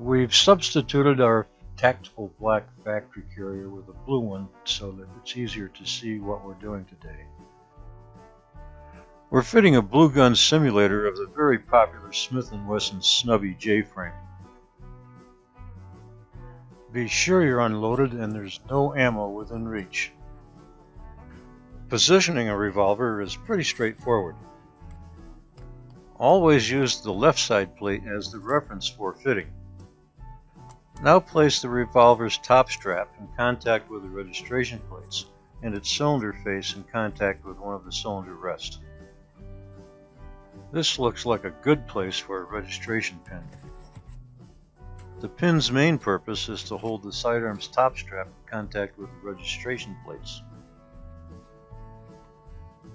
We've substituted our tactical black factory carrier with a blue one so that it's easier to see what we're doing today. We're fitting a blue gun simulator of the very popular Smith & Wesson Snubby J-frame. Be sure you're unloaded and there's no ammo within reach. Positioning a revolver is pretty straightforward. Always use the left side plate as the reference for fitting. Now place the revolver's top strap in contact with the registration plates and its cylinder face in contact with one of the cylinder rests. This looks like a good place for a registration pin. The pin's main purpose is to hold the sidearm's top strap in contact with the registration plates.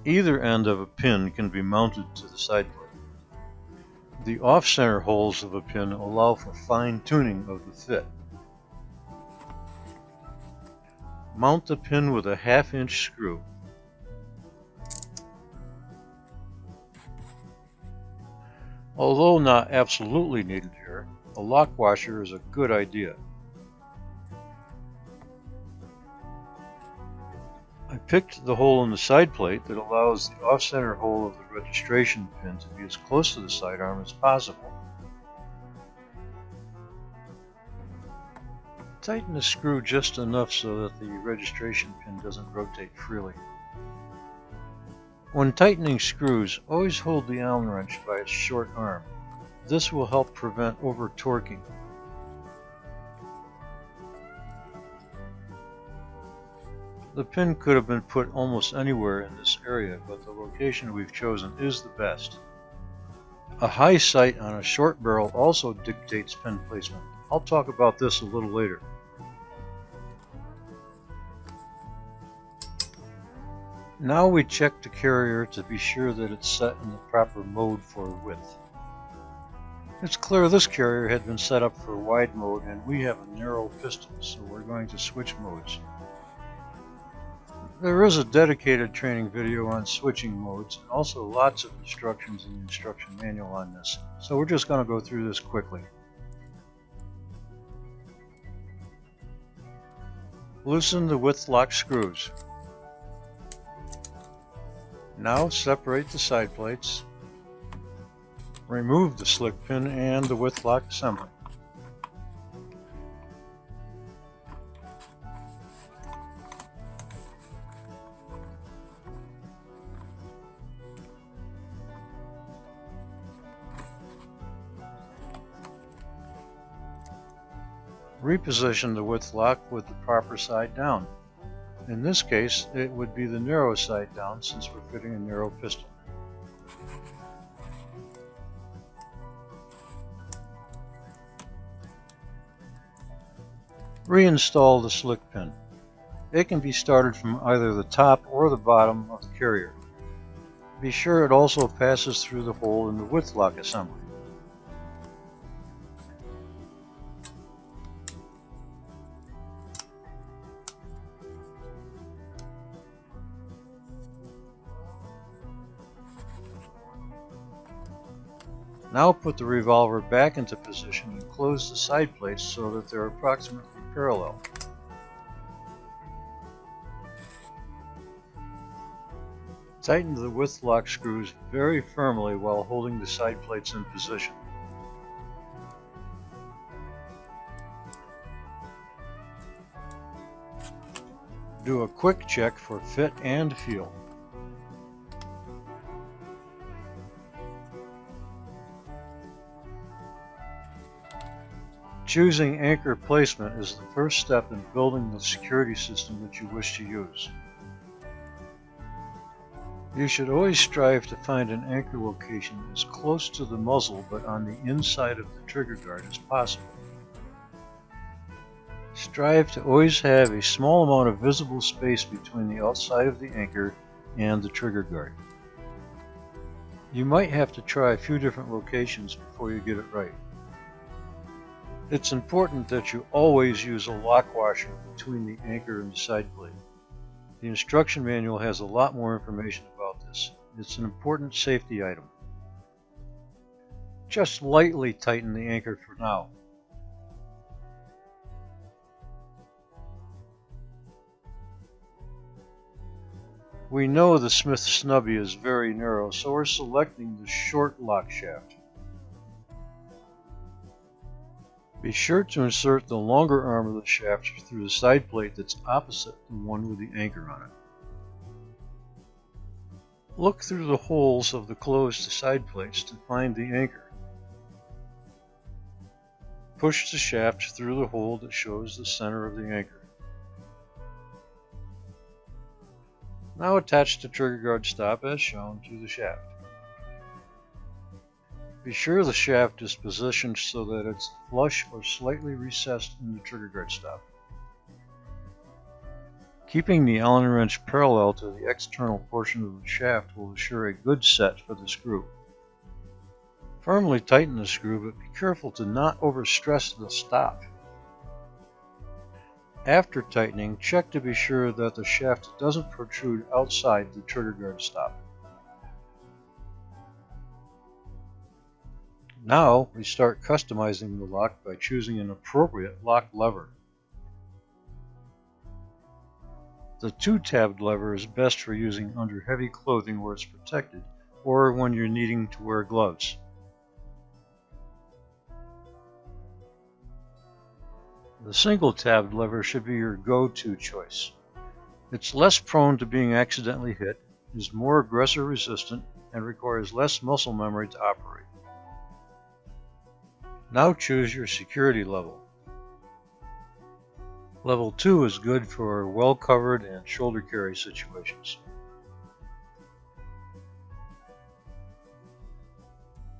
Either end of a pin can be mounted to the side plate. The off-center holes of a pin allow for fine-tuning of the fit. Mount the pin with a 1/2-inch screw. Although not absolutely needed here, a lock washer is a good idea. I picked the hole in the side plate that allows the off-center hole of the registration pin to be as close to the sidearm as possible. Tighten the screw just enough so that the registration pin doesn't rotate freely. When tightening screws, always hold the Allen wrench by its short arm. This will help prevent over-torquing. The pin could have been put almost anywhere in this area, but the location we've chosen is the best. A high sight on a short barrel also dictates pin placement. I'll talk about this a little later. Now we check the carrier to be sure that it's set in the proper mode for width. It's clear this carrier had been set up for wide mode and we have a narrow pistol, so we're going to switch modes. There is a dedicated training video on switching modes and also lots of instructions in the instruction manual on this, so we're just going to go through this quickly. Loosen the width lock screws. Now separate the side plates. Remove the slick pin and the width lock assembly. Reposition the width lock with the proper side down. In this case, it would be the narrow side down since we're fitting a narrow pistol. Reinstall the slick pin. It can be started from either the top or the bottom of the carrier. Be sure it also passes through the hole in the width lock assembly. Now put the revolver back into position and close the side plates so that they're approximately parallel. Tighten the width lock screws very firmly while holding the side plates in position. Do a quick check for fit and feel. Choosing anchor placement is the first step in building the security system that you wish to use. You should always strive to find an anchor location as close to the muzzle but on the inside of the trigger guard as possible. Strive to always have a small amount of visible space between the outside of the anchor and the trigger guard. You might have to try a few different locations before you get it right. It's important that you always use a lock washer between the anchor and the side plate. The instruction manual has a lot more information about this. It's an important safety item. Just lightly tighten the anchor for now. We know the Smith snubby is very narrow, so we're selecting the short lock shaft. Be sure to insert the longer arm of the shaft through the side plate that's opposite the one with the anchor on it. Look through the holes of the closed side plates to find the anchor. Push the shaft through the hole that shows the center of the anchor. Now attach the trigger guard stop as shown to the shaft. Be sure the shaft is positioned so that it's flush or slightly recessed in the trigger guard stop. Keeping the Allen wrench parallel to the external portion of the shaft will assure a good set for the screw. Firmly tighten the screw, but be careful to not overstress the stop. After tightening, check to be sure that the shaft doesn't protrude outside the trigger guard stop. Now we start customizing the lock by choosing an appropriate lock lever. The 2-tabbed lever is best for using under heavy clothing where it's protected, or when you're needing to wear gloves. The single-tabbed lever should be your go-to choice. It's less prone to being accidentally hit, is more aggressor resistant, and requires less muscle memory to operate. Now choose your security level. Level 2 is good for well-covered and shoulder carry situations.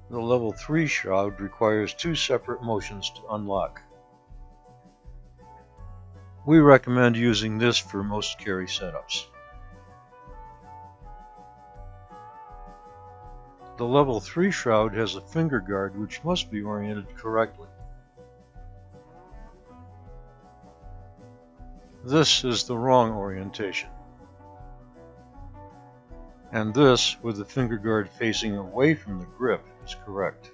The Level 3 shroud requires 2 separate motions to unlock. We recommend using this for most carry setups. The Level 3 shroud has a finger guard which must be oriented correctly. This is the wrong orientation. And this, with the finger guard facing away from the grip, is correct.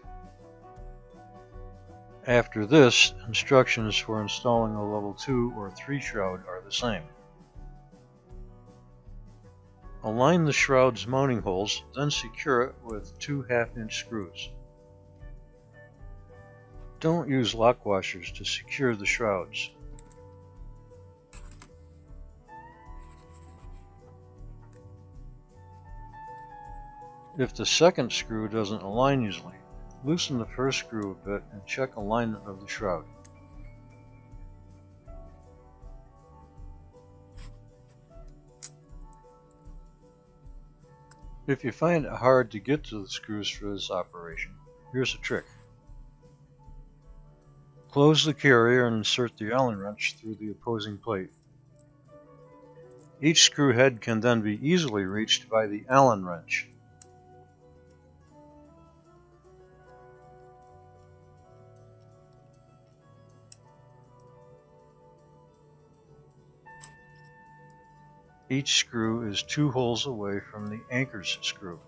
After this, instructions for installing a Level 2 or 3 shroud are the same. Align the shroud's mounting holes, then secure it with 2 half-inch screws. Don't use lock washers to secure the shrouds. If the second screw doesn't align easily, loosen the first screw a bit and check alignment of the shroud. If you find it hard to get to the screws for this operation, here's a trick. Close the carrier and insert the Allen wrench through the opposing plate. Each screw head can then be easily reached by the Allen wrench. Each screw is 2 holes away from the anchor's screw.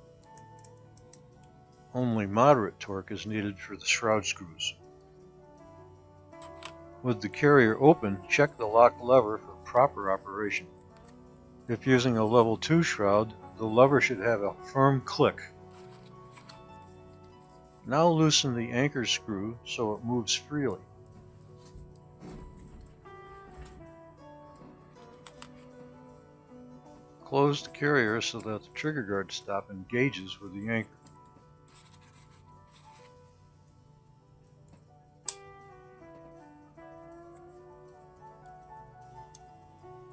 Only moderate torque is needed for the shroud screws. With the carrier open, check the lock lever for proper operation. If using a Level 2 shroud, the lever should have a firm click. Now loosen the anchor screw so it moves freely. Close the carrier so that the trigger guard stop engages with the anchor.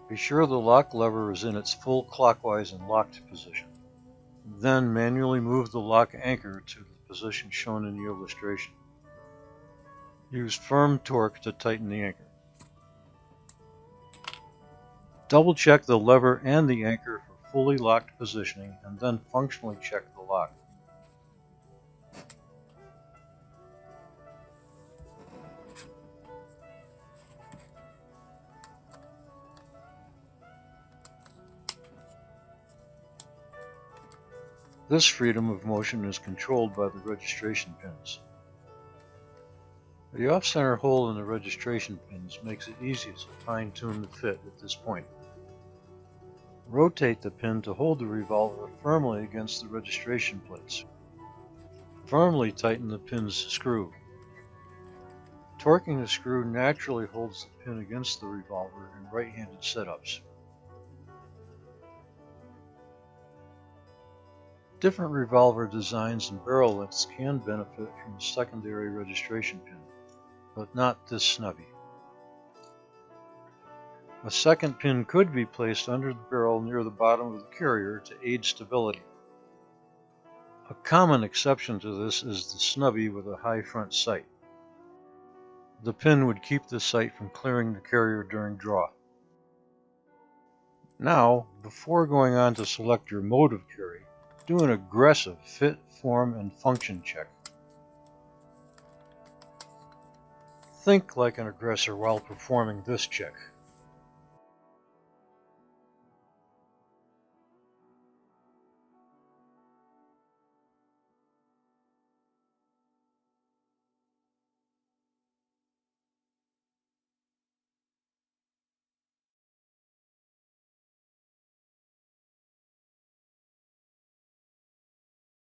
Be sure the lock lever is in its full clockwise and locked position. Then manually move the lock anchor to the position shown in the illustration. Use firm torque to tighten the anchor. Double check the lever and the anchor for fully locked positioning and then functionally check the lock. This freedom of motion is controlled by the registration pins. The off-center hole in the registration pins makes it easy to fine-tune the fit at this point. Rotate the pin to hold the revolver firmly against the registration plates. Firmly tighten the pin's screw. Torquing the screw naturally holds the pin against the revolver in right-handed setups. Different revolver designs and barrel lengths can benefit from a secondary registration pin, but not this snubby. A second pin could be placed under the barrel near the bottom of the carrier to aid stability. A common exception to this is the snubby with a high front sight. The pin would keep the sight from clearing the carrier during draw. Now, before going on to select your mode of carry, do an aggressive fit, form, and function check. Think like an aggressor while performing this check.